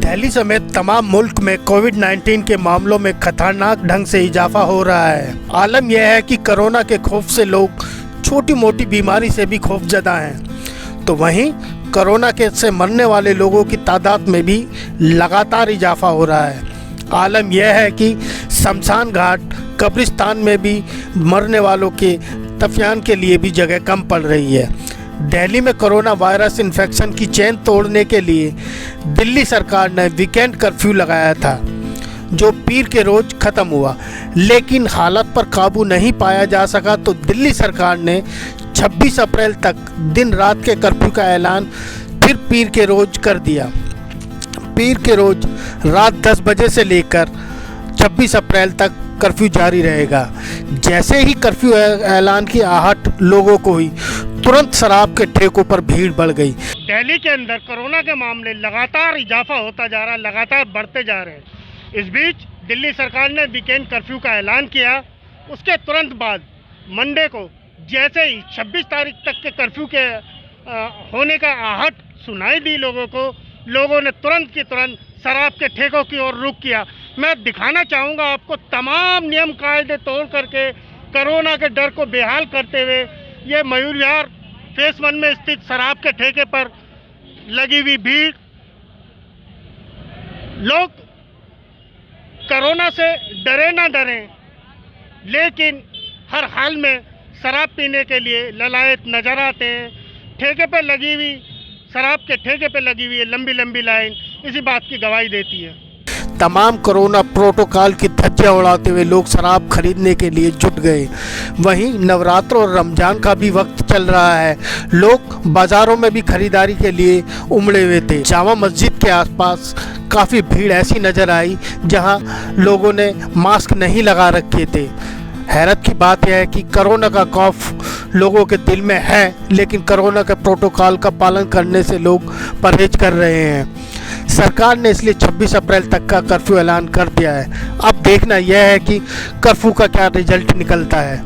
दिल्ली समेत तमाम मुल्क में कोविड-19 के मामलों में खतरनाक ढंग से इजाफा हो रहा है। आलम यह है कि कोरोना के खौफ से लोग छोटी मोटी बीमारी से भी खौफजदा हैं, तो वहीं कोरोना के से मरने वाले लोगों की तादाद में भी लगातार इजाफा हो रहा है। आलम यह है कि शमशान घाट, कब्रिस्तान में भी मरने वालों के दफनान के लिए भी जगह कम पड़ रही है। दिल्ली में कोरोना वायरस इन्फेक्शन की चेन तोड़ने के लिए दिल्ली सरकार ने वीकेंड कर्फ्यू लगाया था, जो पीर के रोज़ ख़त्म हुआ, लेकिन हालत पर काबू नहीं पाया जा सका तो दिल्ली सरकार ने 26 अप्रैल तक दिन रात के कर्फ्यू का ऐलान फिर पीर के रोज़ कर दिया। पीर के रोज़ रात 10 बजे से लेकर 26 अप्रैल तक कर्फ्यू जारी रहेगा। जैसे ही कर्फ्यू ऐलान की आहट लोगों को हुई, तुरंत शराब के ठेकों पर भीड़ बढ़ गई। दिल्ली के अंदर कोरोना के मामले लगातार इजाफा होता जा रहा है, लगातार बढ़ते जा रहे हैं। इस बीच दिल्ली सरकार ने वीकेंड कर्फ्यू का ऐलान किया। उसके तुरंत बाद मंडे को जैसे ही 26 तारीख तक के कर्फ्यू के होने का आहट सुनाई दी लोगों को, लोगों ने तुरंत की तुरंत शराब के ठेकों की ओर रुख किया। मैं दिखाना चाहूँगा आपको तमाम नियम कायदे तोड़ करके कोरोना के डर को बेहाल करते हुए ये मयूर विहार फेस 1 में स्थित शराब के ठेके पर लगी हुई भीड़। लोग कोरोना से डरे ना डरें, लेकिन हर हाल में शराब पीने के लिए ललायत नजर आते हैं। ठेके पर लगी हुई शराब के ठेके पर लगी हुई लंबी लंबी लाइन इसी बात की गवाही देती है। तमाम कोरोना प्रोटोकॉल की धज्जियां उड़ाते हुए लोग शराब खरीदने के लिए जुट गए। वहीं नवरात्र और रमजान का भी वक्त चल रहा है, लोग बाज़ारों में भी खरीदारी के लिए उमड़े हुए थे। जामा मस्जिद के आसपास काफ़ी भीड़ ऐसी नज़र आई जहां लोगों ने मास्क नहीं लगा रखे थे। हैरत की बात यह है कि कोरोना का खौफ लोगों के दिल में है, लेकिन कोरोना के प्रोटोकॉल का पालन करने से लोग परहेज कर रहे हैं। सरकार ने इसलिए 26 अप्रैल तक का कर्फ्यू ऐलान कर दिया है। अब देखना यह है कि कर्फ्यू का क्या रिजल्ट निकलता है।